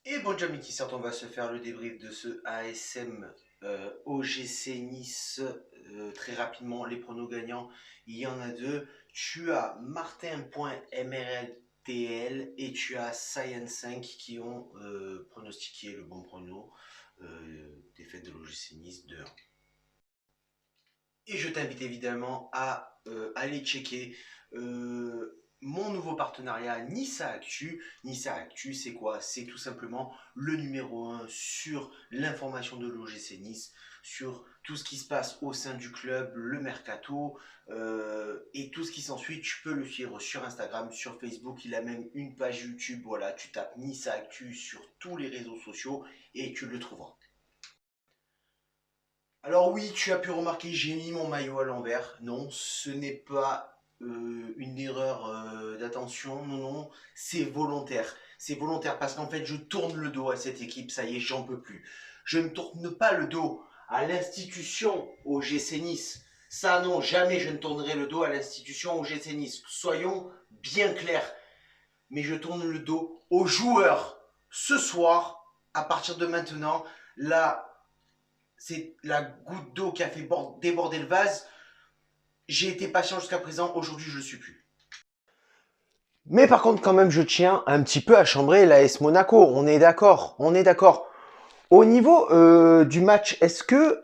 Et bon Jamie qui sort, on va se faire le débrief de ce ASM OGC Nice très rapidement. Les pronos gagnants, il y en a deux. Tu as Martin.mrltl et tu as Science5 qui ont pronostiqué le bon prono défaite de l'OGC Nice 2-1. Et je t'invite évidemment à aller checker mon nouveau partenariat Nissa Actu. Nissa Actu, c'est quoi? C'est tout simplement le numéro 1 sur l'information de l'OGC Nice, sur tout ce qui se passe au sein du club, le mercato et tout ce qui s'ensuit. Tu peux le suivre sur Instagram, sur Facebook. Il a même une page YouTube. Voilà, tu tapes Nissa Actu sur tous les réseaux sociaux et tu le trouveras. Alors oui, tu as pu remarquer, j'ai mis mon maillot à l'envers. Non, ce n'est pas une erreur d'attention. Non, non, c'est volontaire. C'est volontaire parce qu'en fait, je tourne le dos à cette équipe. Ça y est, j'en peux plus. Je ne tourne pas le dos à l'institution au GC Nice. Ça, non, jamais je ne tournerai le dos à l'institution au GC Nice. Soyons bien clairs. Mais je tourne le dos aux joueurs. Ce soir, à partir de maintenant, là, c'est la goutte d'eau qui a fait déborder le vase. J'ai été patient jusqu'à présent, aujourd'hui je ne le suis plus. Mais par contre, quand même, je tiens un petit peu à chambrer l'AS Monaco. On est d'accord, on est d'accord. Au niveau du match, est-ce que,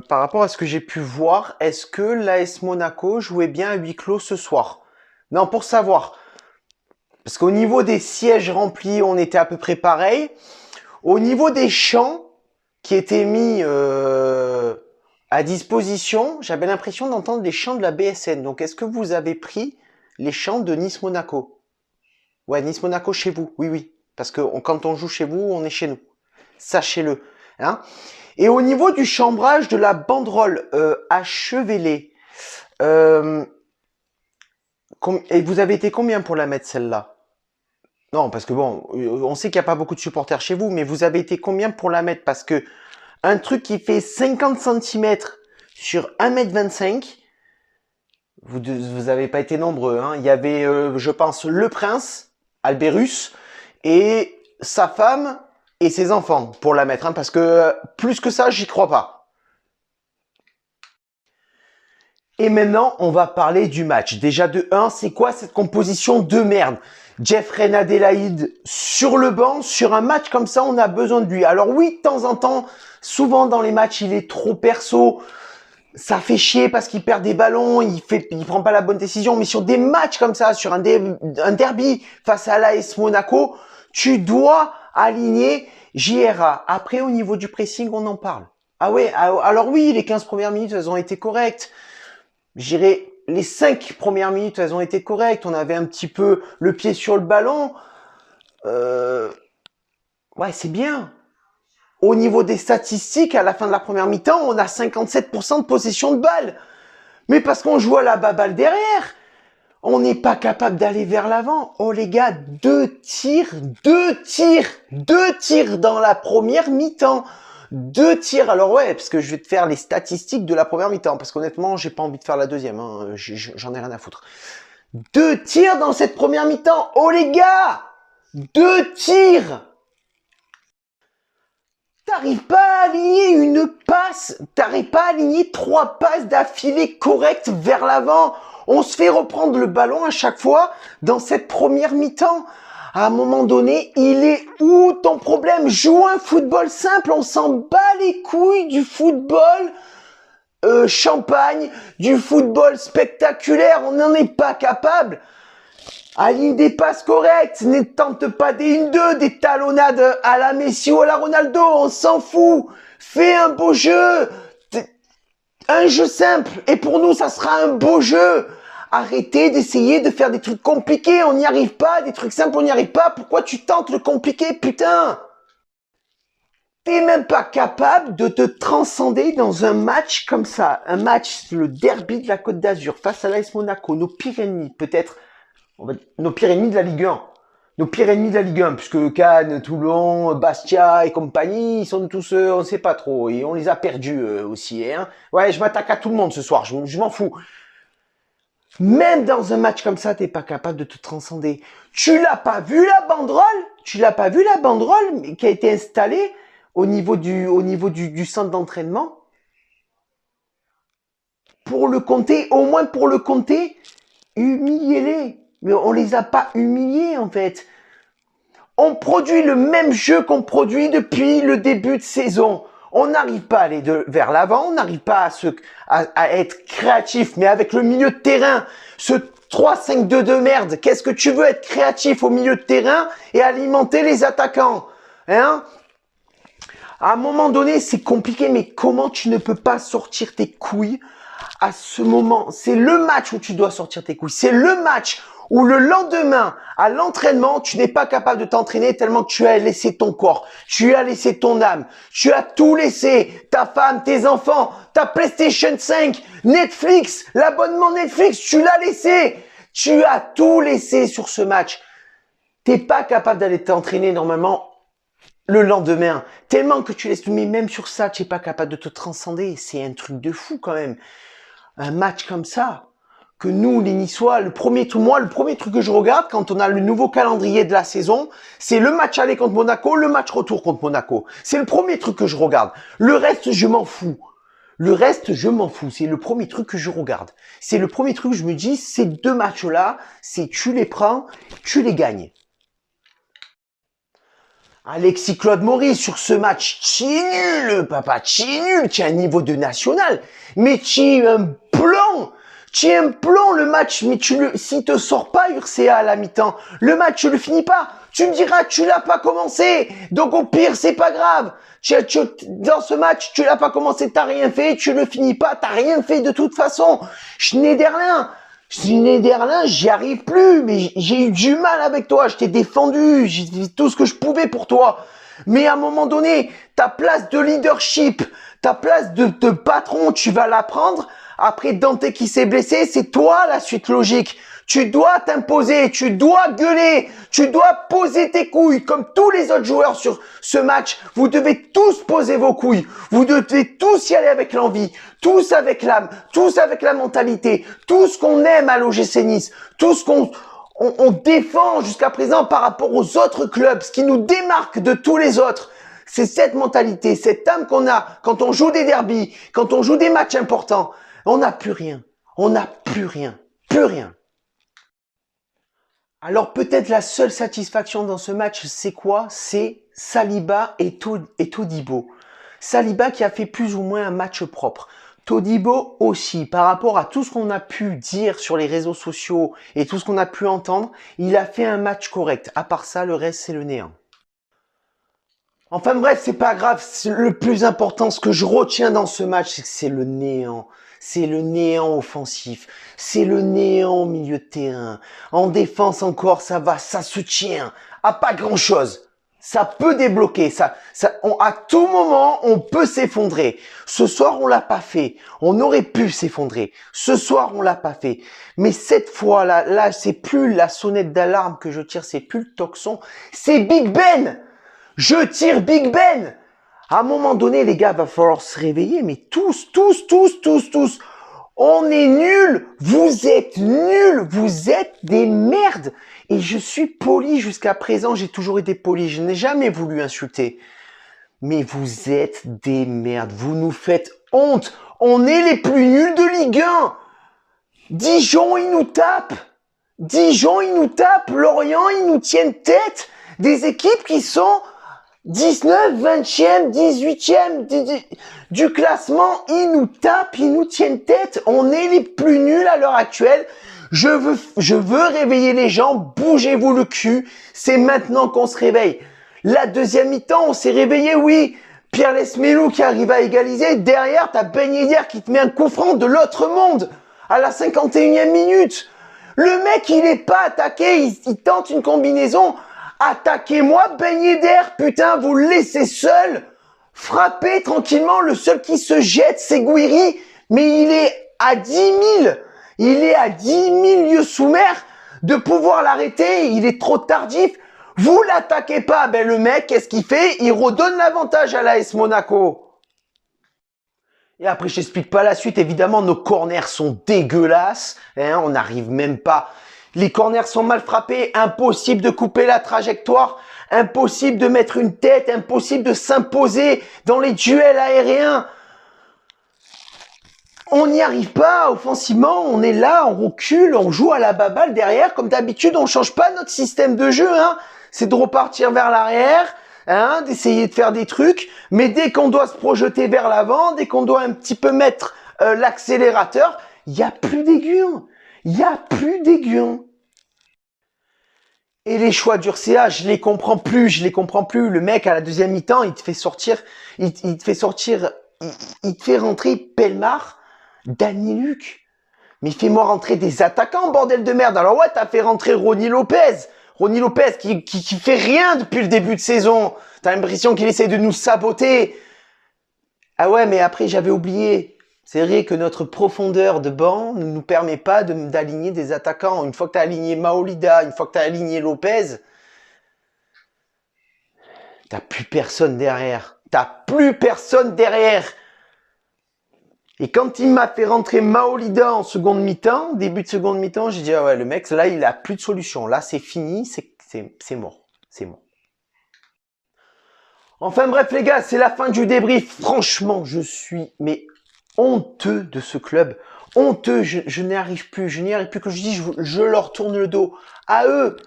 par rapport à ce que j'ai pu voir, est-ce que l'AS Monaco jouait bien à huis clos ce soir? Non, pour savoir. Parce qu'au niveau des sièges remplis, on était à peu près pareil. Au niveau des champs qui étaient mis à disposition, j'avais l'impression d'entendre les chants de la BSN. Donc, est-ce que vous avez pris les chants de Nice-Monaco? Ouais, Nice-Monaco chez vous, oui, oui. Parce que quand on joue chez vous, on est chez nous. Sachez-le. Hein. Et au niveau du chambrage de la banderole achevelée, et vous avez été combien pour la mettre celle-là? Non, parce que bon, on sait qu'il n'y a pas beaucoup de supporters chez vous, mais vous avez été combien pour la mettre? Parce que un truc qui fait 50 centimètres sur 1,25 m, vous avez pas été nombreux. Hein. Il y avait, je pense, le prince, Albérus, et sa femme et ses enfants pour la mettre. Hein, parce que plus que ça, j'y crois pas. Et maintenant, on va parler du match. Déjà de 1, c'est quoi cette composition de merde? Jeffrey Adélaïde sur le banc, sur un match comme ça, on a besoin de lui. Alors oui, de temps en temps, souvent dans les matchs, il est trop perso. Ça fait chier parce qu'il perd des ballons, il prend pas la bonne décision. Mais sur des matchs comme ça, sur un derby face à l'AS Monaco, tu dois aligner JRA. Après, au niveau du pressing, on en parle. Ah ouais, alors oui, les 15 premières minutes, elles ont été correctes. J'irai les 5 premières minutes, elles ont été correctes. On avait un petit peu le pied sur le ballon. Ouais, c'est bien. Au niveau des statistiques, à la fin de la première mi-temps, on a 57% de possession de balle. Mais parce qu'on joue à la baballe derrière. On n'est pas capable d'aller vers l'avant. Oh les gars, 2 tirs dans la première mi-temps. 2 tirs. Alors ouais, parce que je vais te faire les statistiques de la première mi-temps. Parce qu'honnêtement, j'ai pas envie de faire la deuxième. Hein. J'en ai rien à foutre. 2 tirs dans cette première mi-temps. Oh les gars, 2 tirs. T'arrives pas à aligner une passe, t'arrives pas à aligner 3 passes d'affilée correctes vers l'avant. On se fait reprendre le ballon à chaque fois dans cette première mi-temps. À un moment donné, il est où ton problème? Joue un football simple, on s'en bat les couilles du football champagne, du football spectaculaire, on n'en est pas capable. Aligne des passes correctes, ne tente pas des 1-2, des talonnades à la Messi ou à la Ronaldo, on s'en fout. Fais un beau jeu, un jeu simple, et pour nous, ça sera un beau jeu. Arrêtez d'essayer de faire des trucs compliqués, on n'y arrive pas, des trucs simples, on n'y arrive pas. Pourquoi tu tentes le compliqué, putain? T'es même pas capable de te transcender dans un match comme ça. Un match, le derby de la Côte d'Azur, face à l'AS Monaco, nos pires ennemis, peut-être nos pires ennemis de la Ligue 1. Nos pires ennemis de la Ligue 1, puisque Cannes, Toulon, Bastia et compagnie, ils sont tous, on ne sait pas trop, et on les a perdus aussi. Hein. Ouais, je m'attaque à tout le monde ce soir, je m'en fous. Même dans un match comme ça, t'es pas capable de te transcender. Tu l'as pas vu la banderole? Tu l'as pas vu la banderole qui a été installée au niveau du centre d'entraînement? Pour le compter, au moins pour le compter, humiliez-les. Mais on les a pas humiliés, en fait. On produit le même jeu qu'on produit depuis le début de saison. On n'arrive pas à aller vers l'avant, on n'arrive pas à être créatif, mais avec le milieu de terrain, ce 3-5-2 de merde, qu'est-ce que tu veux être créatif au milieu de terrain et alimenter les attaquants? Hein? À un moment donné, c'est compliqué, mais comment tu ne peux pas sortir tes couilles à ce moment? C'est le match où tu dois sortir tes couilles. C'est le match où le lendemain, à l'entraînement, tu n'es pas capable de t'entraîner tellement que tu as laissé ton corps, tu as laissé ton âme, tu as tout laissé, ta femme, tes enfants, ta PlayStation 5, Netflix, l'abonnement Netflix, tu l'as laissé. Tu as tout laissé sur ce match. T'es pas capable d'aller t'entraîner normalement le lendemain, tellement que tu laisses tout. Mais même sur ça, tu n'es pas capable de te transcender. C'est un truc de fou quand même. Un match comme ça, que nous, les Niçois, le premier truc que je regarde quand on a le nouveau calendrier de la saison, c'est le match aller contre Monaco, le match retour contre Monaco. C'est le premier truc que je regarde. Le reste, je m'en fous. Le reste, je m'en fous. C'est le premier truc que je regarde. C'est le premier truc que je me dis, ces deux matchs-là, c'est tu les prends, tu les gagnes. Alexis Claude Maurice, sur ce match, tu es nul, papa, tu es nul, tu as un niveau de national, mais tu es un plan. Tu es un plan, le match, mais s'il te sort pas Urcea à la mi-temps, le match, tu le finis pas. Tu me diras, tu l'as pas commencé. Donc, au pire, c'est pas grave. Dans ce match, tu l'as pas commencé, t'as rien fait, tu le finis pas, t'as rien fait de toute façon. Schneiderlin, j'y arrive plus, mais j'ai eu du mal avec toi, je t'ai défendu, j'ai fait tout ce que je pouvais pour toi. Mais à un moment donné, ta place de leadership, ta place de patron, tu vas la prendre. Après Dante qui s'est blessé, c'est toi la suite logique. Tu dois t'imposer, tu dois gueuler, tu dois poser tes couilles comme tous les autres joueurs sur ce match. Vous devez tous poser vos couilles. Vous devez tous y aller avec l'envie, tous avec l'âme, tous avec la mentalité, tout ce qu'on aime à l'OGC Nice, tout ce qu'on défend jusqu'à présent par rapport aux autres clubs, ce qui nous démarque de tous les autres. C'est cette mentalité, cette âme qu'on a quand on joue des derbies, quand on joue des matchs importants. On n'a plus rien. On n'a plus rien. Plus rien. Alors peut-être la seule satisfaction dans ce match, c'est quoi? C'est Saliba et Todibo. Saliba qui a fait plus ou moins un match propre. Todibo aussi, par rapport à tout ce qu'on a pu dire sur les réseaux sociaux et tout ce qu'on a pu entendre, il a fait un match correct. À part ça, le reste, c'est le néant. Enfin bref, c'est pas grave. Le plus important, ce que je retiens dans ce match, c'est que c'est le néant. C'est le néant offensif. C'est le néant au milieu de terrain. En défense encore, ça va, ça se tient. À pas grand chose. Ça peut débloquer. À tout moment, on peut s'effondrer. Ce soir, on l'a pas fait. On aurait pu s'effondrer. Ce soir, on l'a pas fait. Mais cette fois-là, c'est plus la sonnette d'alarme que je tire, c'est plus le tocson. C'est Big Ben! Je tire Big Ben. À un moment donné, les gars, va falloir se réveiller, mais tous. On est nuls. Vous êtes nuls. Vous êtes des merdes. Et je suis poli jusqu'à présent. J'ai toujours été poli. Je n'ai jamais voulu insulter. Mais vous êtes des merdes. Vous nous faites honte. On est les plus nuls de Ligue 1. Dijon, ils nous tapent. Lorient, ils nous tiennent tête. Des équipes qui sont 19, 20e, 18e du classement, ils nous tapent, ils nous tiennent tête. On est les plus nuls à l'heure actuelle. Je veux réveiller les gens. Bougez-vous le cul. C'est maintenant qu'on se réveille. La deuxième mi-temps, on s'est réveillé, oui. Pierre Lesmelou qui arrive à égaliser. Derrière, t'as Ben Yedder qui te met un coup franc de l'autre monde à la 51e minute. Le mec, il est pas attaqué. Il tente une combinaison. Attaquez-moi, Ben Yedder, putain, vous le laissez seul. Frappez tranquillement, le seul qui se jette, c'est Gouiri, mais il est à 10 000. Il est à 10 000 lieues sous mer de pouvoir l'arrêter, il est trop tardif. Vous l'attaquez pas, ben le mec, qu'est-ce qu'il fait? Il redonne l'avantage à l'AS Monaco. Et après, je t'explique pas la suite. Évidemment, nos corners sont dégueulasses. Hein, on n'arrive même pas. Les corners sont mal frappés. Impossible de couper la trajectoire. Impossible de mettre une tête. Impossible de s'imposer dans les duels aériens. On n'y arrive pas offensivement. On est là, on recule, on joue à la baballe derrière. Comme d'habitude, on change pas notre système de jeu. Hein. C'est de repartir vers l'arrière. Hein, d'essayer de faire des trucs, mais dès qu'on doit se projeter vers l'avant, dès qu'on doit un petit peu mettre l'accélérateur, il n'y a plus d'aiguillon. Il n'y a plus d'aiguillon. Et les choix d'Urcea, je les comprends plus, je les comprends plus. Le mec, à la deuxième mi-temps, il te fait rentrer Pelmar, Danny Luc. Mais fais-moi rentrer des attaquants, bordel de merde. Alors ouais, t'as fait rentrer Ronny Lopez. Ronny Lopez qui fait rien depuis le début de saison. T'as l'impression qu'il essaie de nous saboter. Ah ouais, mais après, j'avais oublié. C'est vrai que notre profondeur de banc ne nous permet pas d'aligner des attaquants. Une fois que t'as aligné Maolida, une fois que t'as aligné Lopez, t'as plus personne derrière. T'as plus personne derrière. Et quand il m'a fait rentrer Maolida en seconde mi-temps, début de seconde mi-temps, j'ai dit, ah ouais, le mec, là, il a plus de solution. Là, c'est fini, c'est mort. C'est mort. Enfin bref, les gars, c'est la fin du débrief. Franchement, je suis honteux de ce club. Honteux, je n'y arrive plus. Je n'y arrive plus. Que je dis, je leur tourne le dos. À eux,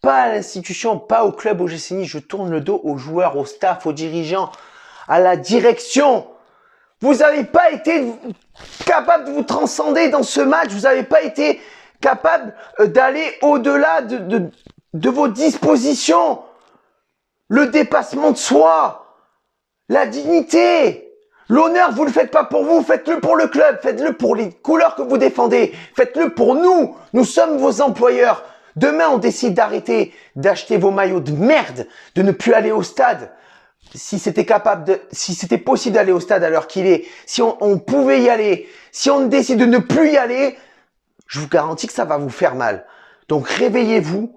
pas à l'institution, pas au club, au GC Nice. Je tourne le dos aux joueurs, au staff, aux dirigeants, à la direction. Vous n'avez pas été capable de vous transcender dans ce match. Vous n'avez pas été capable d'aller au-delà de vos dispositions. Le dépassement de soi. La dignité. L'honneur, vous ne le faites pas pour vous. Faites-le pour le club. Faites-le pour les couleurs que vous défendez. Faites-le pour nous. Nous sommes vos employeurs. Demain, on décide d'arrêter d'acheter vos maillots de merde, de ne plus aller au stade. Si c'était possible d'aller au stade à l'heure qu'il est, si on pouvait y aller, si on décide de ne plus y aller, je vous garantis que ça va vous faire mal. Donc réveillez-vous,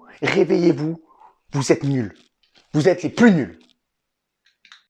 vous êtes nuls. Vous êtes les plus nuls.